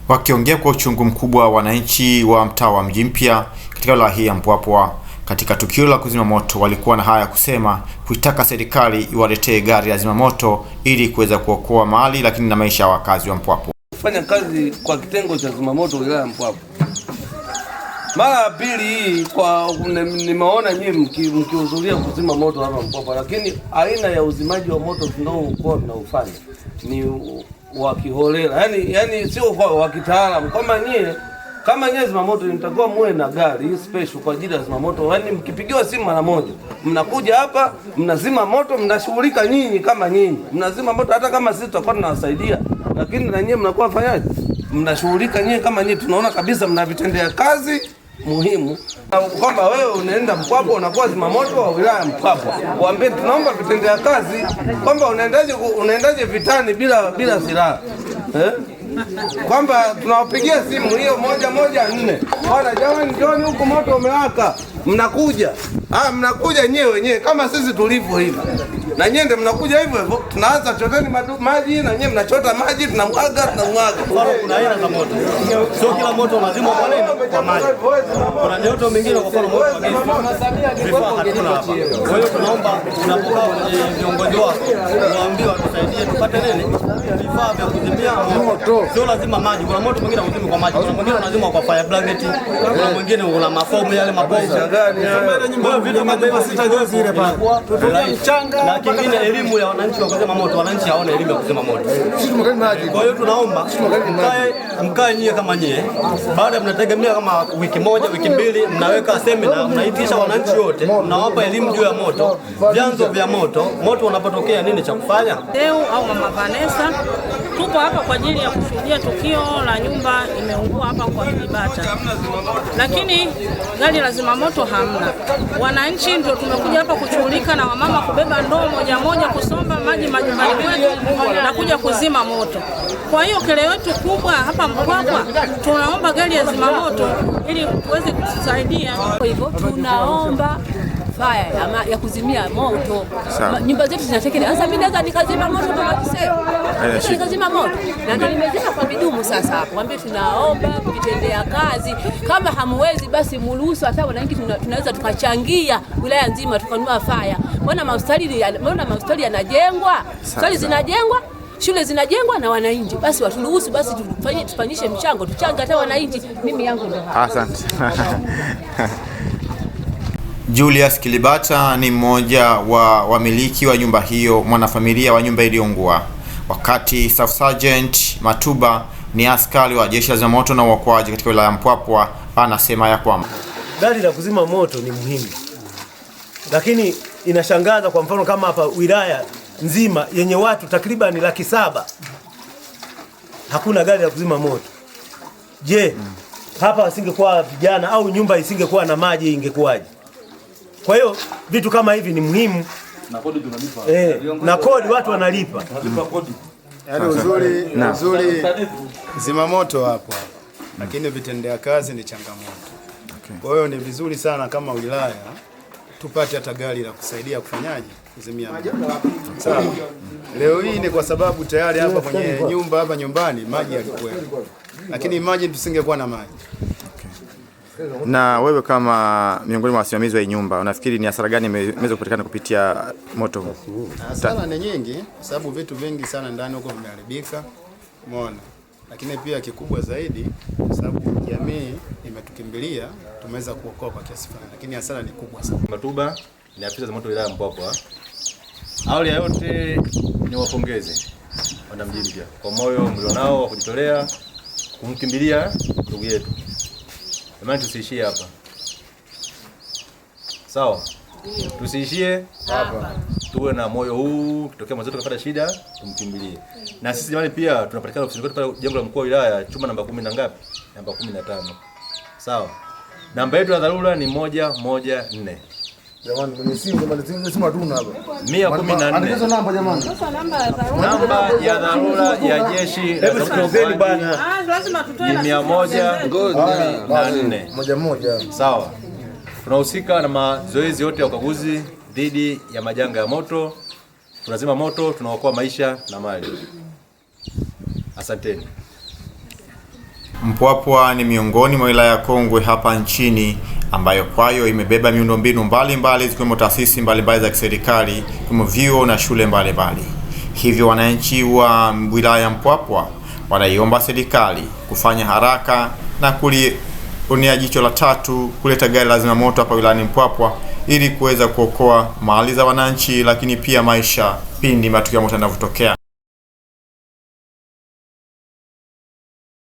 Wakiongea kwa uchungu mkubwa wananchi wa mtaa wa Mji Mpya katika wilaya hii ya Mpwapwa katika tukio la kuzima moto walikuwa na haya kusema, kuitaka serikali iwaletee gari la zimamoto ili kuweza kuokoa mali lakini na maisha ya wakazi wa Mpwapwa. Kufanya kazi kwa kitengo cha zimamoto wilaya ya Mpwapwa. Mara ya pili hii kwa nimeona nyinyi mkihudhuria kuzima moto hapa Mpwapwa, lakini aina ya uzimaji wa moto tunaokuwa tunaufanya ni wa kiholela. Yaani sio wa kitaalamu. Kama nyie zimamoto mtakuwa muwe na gari special kwa ajili ya zimamoto. Yaani mkipigiwa simu mara moja, mnakuja hapa, mnazima moto, mnashughulika nyinyi kama nyinyi. Mnazima moto hata kama sisi tutakuwa tunawasaidia. Lakini na nyinyi mnakuwa fanyaje? Mnashughulika nyinyi kama nyinyi, tunaona kabisa mnavitendea kazi muhimu. Kwamba wewe unaenda Mpwapwa unakuwa zimamoto wa wilaya ya Mpwapwa. Waambie tunaomba vitendea kazi kwamba unaendaje vitani bila silaha. Kwamba tunawapigia simu hiyo 114. Bwana jamani, njoni huko moto umewaka. Mnakuja. Mnakuja nyewe kama sisi tulivyo hivi. Na nyende mnakuja hivyo hivyo, tunaanza choteni maji na nyewe mnachota maji, tunamwaga. Kuna aina za moto. Sio kila moto lazima kwa maji. Kuna moto mwingine kwa mfano moto wa gesi. Vifaa hatuna hapa. Kwa hiyo tunaomba tunapokaa kwenye viongozi wako, waambie watusaidie tupate nini? Vifaa vya kuzimia moto. Sio lazima maji. Kuna moto mwingine unazima kwa maji. Kuna mwingine unazima kwa fire blanket. Kuna mwingine una mafomu yale mabovu. Kwa vitu kama hivyo sitagozi ile pale. Tutumia mchanga. Na kingine elimu ya wananchi wa kuzima moto, wananchi hawana elimu ya kuzima moto. Kwa hiyo tunaomba mkae nyie kama nyie. Baada mnategemea kama wiki moja, wiki mbili, mnaweka semina, mnaitisha wananchi wote, mnawapa elimu juu ya moto, vyanzo vya moto, moto unapotokea nini cha kufanya. Leo au Mama Vanessa tupo hapa kwa ajili ya kushuhudia tukio la nyumba imeungua hapa kwa Kilibata. Lakini gari la zimamoto hamna. Wananchi ndio tumekuja hapa kushughulika na wamama kubeba ndoo moja kusomba maji majumbani kwetu na kuja kuzima moto. Kwa hiyo kile yetu kubwa hapa Mpwapwa, tunaomba gari ya zimamoto ili tuweze kutusaidia. Kwa hivyo tunaomba fire ya kuzimia moto. Nyumba zetu zinatekeleza. Sasa mimi naweza nikazima moto kama kiseo. Nikazima moto. Na ndio nimezima kwa vidumu sasa hapo. Mwambie tunaomba vitendea kazi. Kama hamwezi basi mruhusu hata wananchi tunaweza tukachangia wilaya nzima tukanunua fire. Mbona mahospitali yanajengwa? Hospitali zinajengwa, shule zinajengwa na wananchi. Basi waturuhusu basi tufanyishe mchango, tuchange hata wananchi. Mimi yangu ndio hapa. Asante. Julius Kilibata ni mmoja wa wamiliki wa nyumba hiyo, mwanafamilia wa nyumba iliyoungua. Wakati Staff Sergeant Matuba ni askari wa jeshi la zimamoto na uokoaji katika wilaya ya Mpwapwa, anasema ya kwamba gari la kuzima moto ni muhimu. Lakini inashangaza kwa mfano kama hapa wilaya nzima yenye watu takriban 700,000 hakuna gari la kuzima moto. Je, hapa wasingekuwa vijana au nyumba isingekuwa na maji ingekuwaje? Kwa hiyo vitu kama hivi ni muhimu. Na kodi tunalipa. Na kodi watu wanalipa. Tunalipa kodi. Yaani uzuri zimamoto hapo. Lakini vitendea kazi ni changamoto. Kwa hiyo ni vizuri sana kama wilaya tupate hata gari la kusaidia kufanyaje kuzimia moto. Sawa. Leo hii ni kwa sababu tayari hapa kwenye nyumba hapa nyumbani maji yalikuwa. Lakini imagine tusingekuwa na maji. Na wewe kama miongoni mwa wasimamizi wa nyumba, unafikiri ni hasara gani imeweza kupatikana kupitia moto huu? Hasara ni nyingi kwa sababu vitu vingi sana ndani huko vimeharibika. Umeona? Lakini pia kikubwa zaidi kwa sababu jamii imetukimbilia, tumeweza kuokoa kwa kiasi fulani. Lakini hasara ni kubwa sana. Matuba ni afisa za moto wilaya ya Mpwapwa. Awali ya yote ni wapongeze wana Mji Mpya kwa moyo mlionao wa kujitolea kumkimbilia ndugu yetu. Jamani, tusiishie hapa. Sawa? Tusiishie hapa. Tuwe na moyo huu, kitokea mwanzo tukapata shida, tumkimbilie. Na sisi jamani pia tunapatikana ofisini kwetu pale jengo la mkuu wa wilaya, chumba namba 10 na ngapi? Namba 15. Sawa? Namba yetu ya dharura ni 114. Jamani, kwenye simu hatuna hapa. 114. Andika namba jamani. Namba ya dharura ya jeshi la zimamoto bwana. Lazima tutoe 114. 11. Sawa. Tunahusika na mazoezi yote ya ukaguzi dhidi ya majanga ya moto. Tunazima moto, tunaokoa maisha na mali. Asanteni. Mpwapwa ni miongoni mwa wilaya kongwe hapa nchini ambayo kwayo imebeba miundombinu mbalimbali zikiwemo taasisi mbalimbali za kiserikali, kama vyuo na shule mbalimbali. Hivyo wananchi wa wilaya ya Mpwapwa wanaiomba serikali kufanya haraka na kulionea jicho la tatu kuleta gari la zimamoto hapa wilayani Mpwapwa ili kuweza kuokoa mali za wananchi, lakini pia maisha pindi matukio ya moto yanapotokea.